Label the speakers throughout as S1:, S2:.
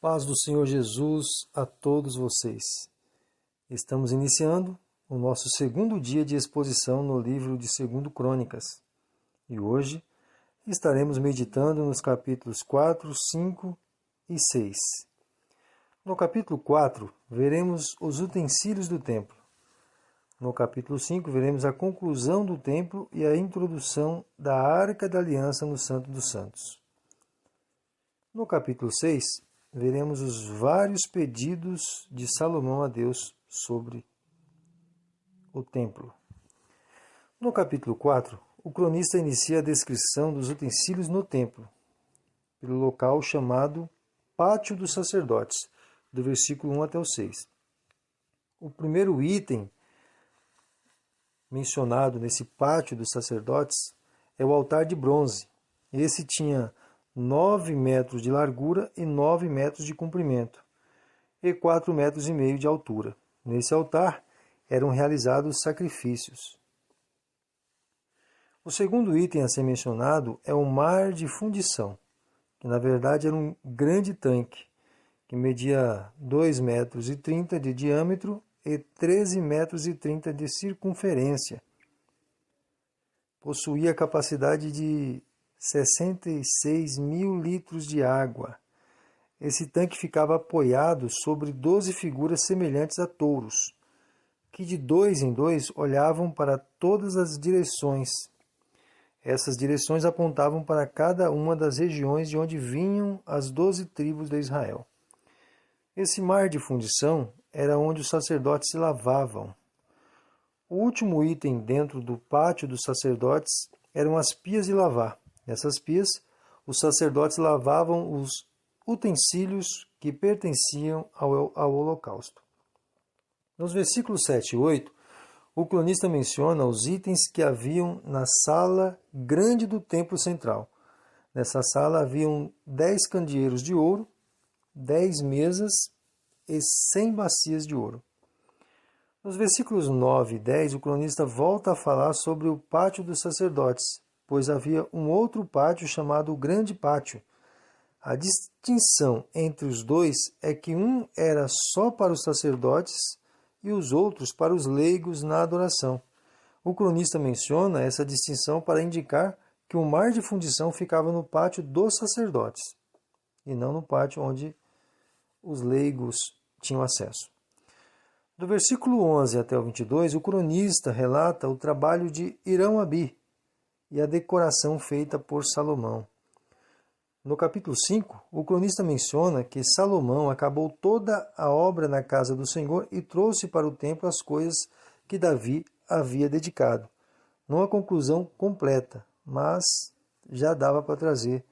S1: Paz do Senhor Jesus a todos vocês. Estamos iniciando o nosso segundo dia de exposição no livro de 2 Crônicas. E hoje estaremos meditando nos capítulos 4, 5 e 6. No capítulo 4, veremos os utensílios do templo. No capítulo 5, veremos a conclusão do templo e a introdução da Arca da Aliança no Santo dos Santos. No capítulo 6, veremos os vários pedidos de Salomão a Deus sobre o templo. No capítulo 4, o cronista inicia a descrição dos utensílios no templo, pelo local chamado Pátio dos Sacerdotes, do versículo 1 até o 6. O primeiro item mencionado nesse Pátio dos Sacerdotes é o altar de bronze. Esse tinha 9 metros de largura e 9 metros de comprimento, e 4,5 metros de altura. Nesse altar eram realizados sacrifícios. O segundo item a ser mencionado é o mar de fundição, que na verdade era um grande tanque, que media 2,30 metros de diâmetro e 13,30 metros de circunferência. Possuía capacidade de 66 mil litros de água. Esse tanque ficava apoiado sobre 12 figuras semelhantes a touros, que de 2 em 2 olhavam para todas as direções. Essas direções apontavam para cada uma das regiões de onde vinham as 12 tribos de Israel. Esse mar de fundição era onde os sacerdotes se lavavam. O último item dentro do pátio dos sacerdotes eram as pias de lavar. Nessas pias, os sacerdotes lavavam os utensílios que pertenciam ao holocausto. Nos versículos 7 e 8, o cronista menciona os itens que haviam na sala grande do templo central. Nessa sala haviam 10 candeeiros de ouro, 10 mesas e 100 bacias de ouro. Nos versículos 9 e 10, o cronista volta a falar sobre o pátio dos sacerdotes, pois havia um outro pátio chamado o Grande Pátio. A distinção entre os dois é que um era só para os sacerdotes e os outros para os leigos na adoração. O cronista menciona essa distinção para indicar que o mar de fundição ficava no pátio dos sacerdotes e não no pátio onde os leigos tinham acesso. Do versículo 11 até o 22, o cronista relata o trabalho de Irão-Abi e a decoração feita por Salomão. No capítulo 5, o cronista menciona que Salomão acabou toda a obra na casa do Senhor e trouxe para o templo as coisas que Davi havia dedicado. Não a conclusão completa, mas já dava para trazer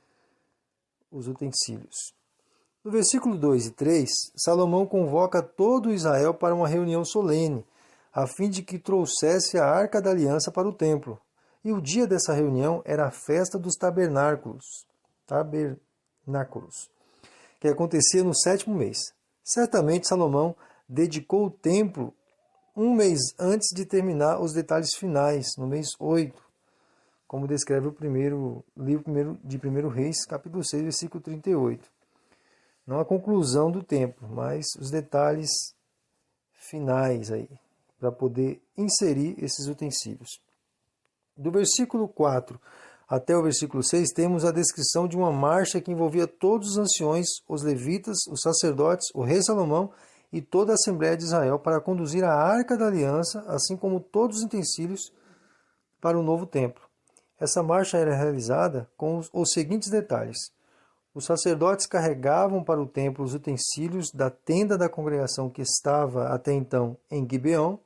S1: os utensílios. No versículo 2 e 3, Salomão convoca todo Israel para uma reunião solene, a fim de que trouxesse a Arca da Aliança para o templo. E o dia dessa reunião era a festa dos tabernáculos, que acontecia no 7º mês. Certamente Salomão dedicou o templo um mês antes de terminar os detalhes finais, no mês 8, como descreve o primeiro livro de 1 Reis, capítulo 6, versículo 38. Não a conclusão do templo, mas os detalhes finais aí, para poder inserir esses utensílios. Do versículo 4 até o versículo 6, temos a descrição de uma marcha que envolvia todos os anciões, os levitas, os sacerdotes, o rei Salomão e toda a Assembleia de Israel para conduzir a Arca da Aliança, assim como todos os utensílios para o novo templo. Essa marcha era realizada com os seguintes detalhes. Os sacerdotes carregavam para o templo os utensílios da tenda da congregação que estava até então em Gibeão.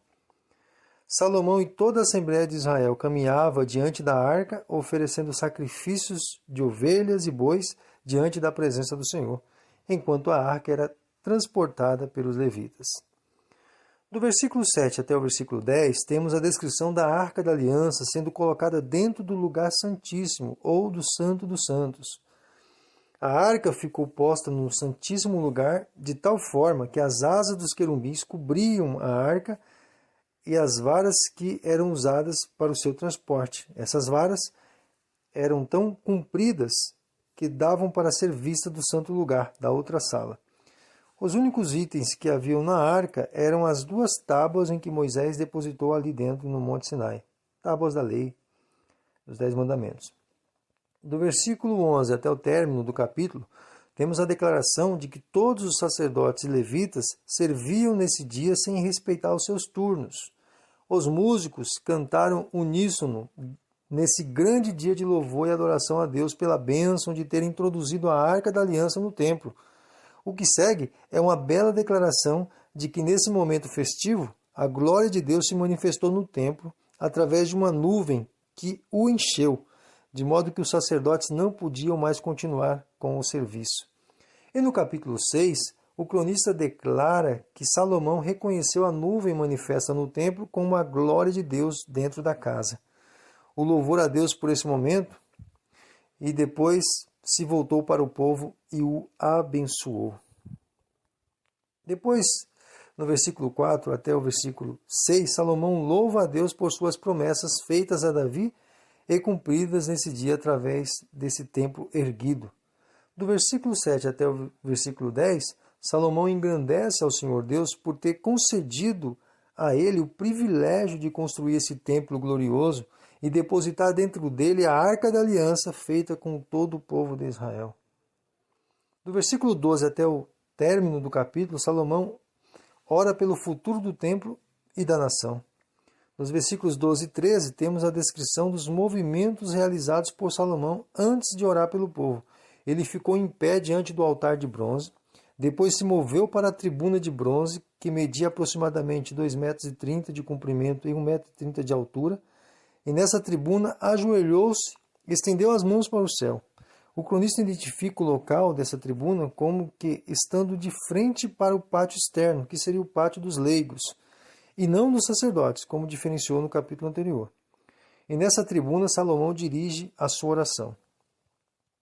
S1: Salomão e toda a Assembleia de Israel caminhava diante da arca, oferecendo sacrifícios de ovelhas e bois diante da presença do Senhor, enquanto a arca era transportada pelos levitas. Do versículo 7 até o versículo 10, temos a descrição da Arca da Aliança sendo colocada dentro do lugar santíssimo, ou do Santo dos Santos. A arca ficou posta no Santíssimo Lugar de tal forma que as asas dos querubins cobriam a arca e as varas que eram usadas para o seu transporte. Essas varas eram tão compridas que davam para ser vista do santo lugar, da outra sala. Os únicos itens que haviam na arca eram as 2 tábuas em que Moisés depositou ali dentro no Monte Sinai, tábuas da lei, dos 10 mandamentos. Do versículo 11 até o término do capítulo, temos a declaração de que todos os sacerdotes e levitas serviam nesse dia sem respeitar os seus turnos. Os músicos cantaram uníssono nesse grande dia de louvor e adoração a Deus pela bênção de ter introduzido a Arca da Aliança no templo. O que segue é uma bela declaração de que nesse momento festivo, a glória de Deus se manifestou no templo através de uma nuvem que o encheu, de modo que os sacerdotes não podiam mais continuar com o serviço. E no capítulo 6, o cronista declara que Salomão reconheceu a nuvem manifesta no templo como a glória de Deus dentro da casa. O louvor a Deus por esse momento, e depois se voltou para o povo e o abençoou. Depois, no versículo 4 até o versículo 6, Salomão louva a Deus por suas promessas feitas a Davi e cumpridas nesse dia através desse templo erguido. Do versículo 7 até o versículo 10, Salomão engrandece ao Senhor Deus por ter concedido a ele o privilégio de construir esse templo glorioso e depositar dentro dele a Arca da Aliança feita com todo o povo de Israel. Do versículo 12 até o término do capítulo, Salomão ora pelo futuro do templo e da nação. Nos versículos 12 e 13, temos a descrição dos movimentos realizados por Salomão antes de orar pelo povo. Ele ficou em pé diante do altar de bronze, depois se moveu para a tribuna de bronze, que media aproximadamente 2,30 metros de comprimento e 1,30 metros de altura, e nessa tribuna ajoelhou-se e estendeu as mãos para o céu. O cronista identifica o local dessa tribuna como que estando de frente para o pátio externo, que seria o pátio dos leigos, e não dos sacerdotes, como diferenciou no capítulo anterior. E nessa tribuna Salomão dirige a sua oração.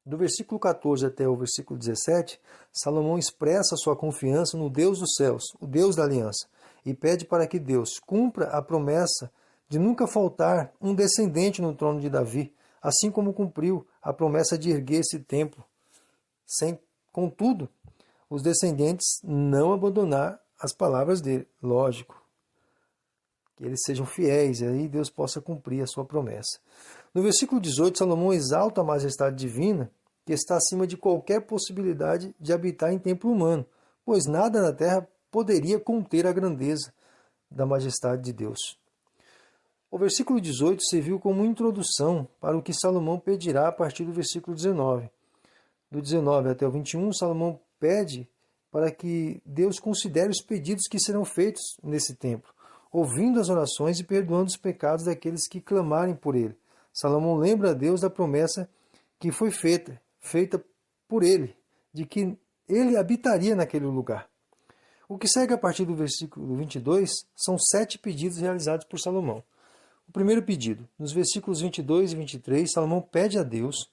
S1: Do versículo 14 até o versículo 17, Salomão expressa sua confiança no Deus dos céus, o Deus da aliança, e pede para que Deus cumpra a promessa de nunca faltar um descendente no trono de Davi, assim como cumpriu a promessa de erguer esse templo. Contudo, os descendentes não abandonar as palavras dele, lógico. Que eles sejam fiéis, e aí Deus possa cumprir a sua promessa. No versículo 18, Salomão exalta a majestade divina, que está acima de qualquer possibilidade de habitar em templo humano, pois nada na terra poderia conter a grandeza da majestade de Deus. O versículo 18 serviu como introdução para o que Salomão pedirá a partir do versículo 19. Do 19 até o 21, Salomão pede para que Deus considere os pedidos que serão feitos nesse templo, ouvindo as orações e perdoando os pecados daqueles que clamarem por ele. Salomão lembra a Deus da promessa que foi feita por ele, de que ele habitaria naquele lugar. O que segue a partir do versículo 22 são 7 pedidos realizados por Salomão. O primeiro pedido, nos versículos 22 e 23, Salomão pede a Deus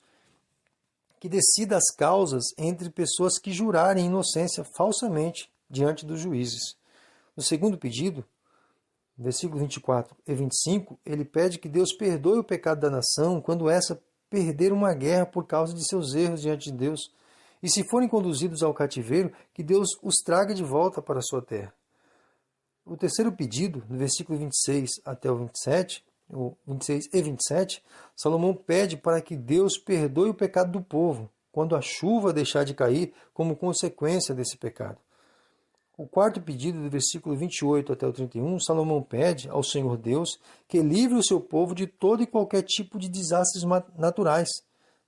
S1: que decida as causas entre pessoas que jurarem inocência falsamente diante dos juízes. No segundo pedido, versículos 24 e 25, ele pede que Deus perdoe o pecado da nação quando essa perder uma guerra por causa de seus erros diante de Deus, e se forem conduzidos ao cativeiro, que Deus os traga de volta para a sua terra. O terceiro pedido, no versículo 26 até o 27, ou 26 e 27, Salomão pede para que Deus perdoe o pecado do povo, quando a chuva deixar de cair como consequência desse pecado. O quarto pedido, do versículo 28 até o 31, Salomão pede ao Senhor Deus que livre o seu povo de todo e qualquer tipo de desastres naturais,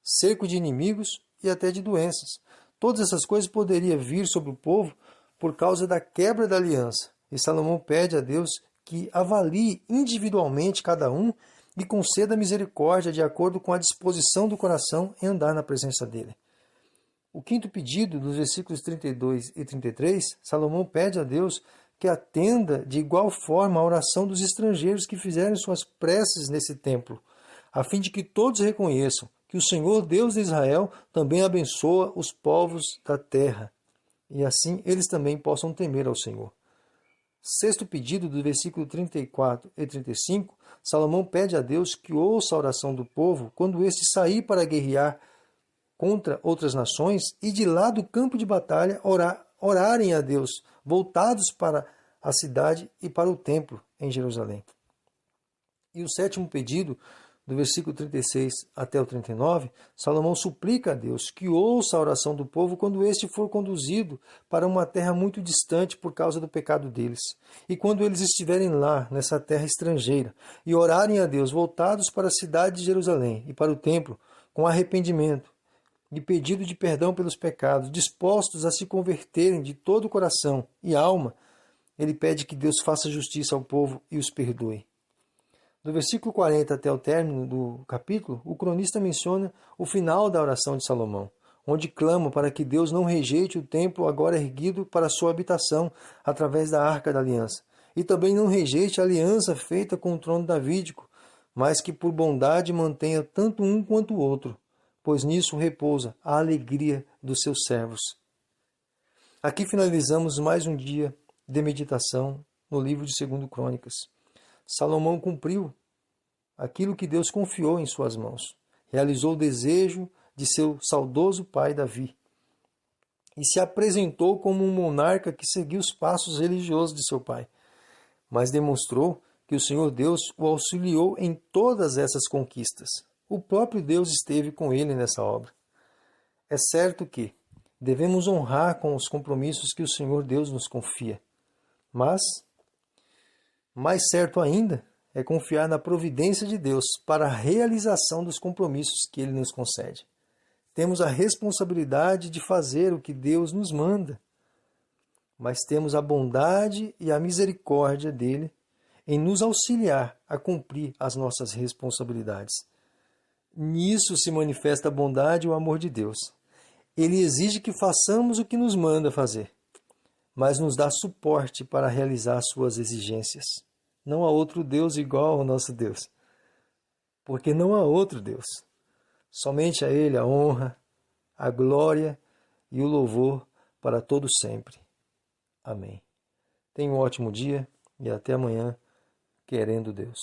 S1: cerco de inimigos e até de doenças. Todas essas coisas poderiam vir sobre o povo por causa da quebra da aliança. E Salomão pede a Deus que avalie individualmente cada um e conceda misericórdia de acordo com a disposição do coração em andar na presença dele. O quinto pedido, dos versículos 32 e 33, Salomão pede a Deus que atenda de igual forma a oração dos estrangeiros que fizeram suas preces nesse templo, a fim de que todos reconheçam que o Senhor Deus de Israel também abençoa os povos da terra, e assim eles também possam temer ao Senhor. Sexto pedido, do versículo 34 e 35, Salomão pede a Deus que ouça a oração do povo quando este sair para guerrear contra outras nações e de lá do campo de batalha orar orarem a Deus, voltados para a cidade e para o templo em Jerusalém. E o sétimo pedido, do versículo 36 até o 39, Salomão suplica a Deus que ouça a oração do povo quando este for conduzido para uma terra muito distante por causa do pecado deles. E quando eles estiverem lá, nessa terra estrangeira, e orarem a Deus voltados para a cidade de Jerusalém e para o templo, com arrependimento e pedido de perdão pelos pecados, dispostos a se converterem de todo o coração e alma, ele pede que Deus faça justiça ao povo e os perdoe. Do versículo 40 até o término do capítulo, o cronista menciona o final da oração de Salomão, onde clama para que Deus não rejeite o templo agora erguido para sua habitação através da Arca da Aliança, e também não rejeite a aliança feita com o trono davídico, mas que por bondade mantenha tanto um quanto o outro, pois nisso repousa a alegria dos seus servos. Aqui finalizamos mais um dia de meditação no livro de 2 Crônicas. Salomão cumpriu aquilo que Deus confiou em suas mãos. Realizou o desejo de seu saudoso pai Davi. E se apresentou como um monarca que seguiu os passos religiosos de seu pai. Mas demonstrou que o Senhor Deus o auxiliou em todas essas conquistas. O próprio Deus esteve com ele nessa obra. É certo que devemos honrar com os compromissos que o Senhor Deus nos confia. Mas mais certo ainda é confiar na providência de Deus para a realização dos compromissos que Ele nos concede. Temos a responsabilidade de fazer o que Deus nos manda, mas temos a bondade e a misericórdia dEle em nos auxiliar a cumprir as nossas responsabilidades. Nisso se manifesta a bondade e o amor de Deus. Ele exige que façamos o que nos manda fazer, mas nos dá suporte para realizar suas exigências. Não há outro Deus igual ao nosso Deus, porque não há outro Deus. Somente a Ele a honra, a glória e o louvor para todo sempre. Amém. Tenha um ótimo dia e até amanhã, querendo Deus.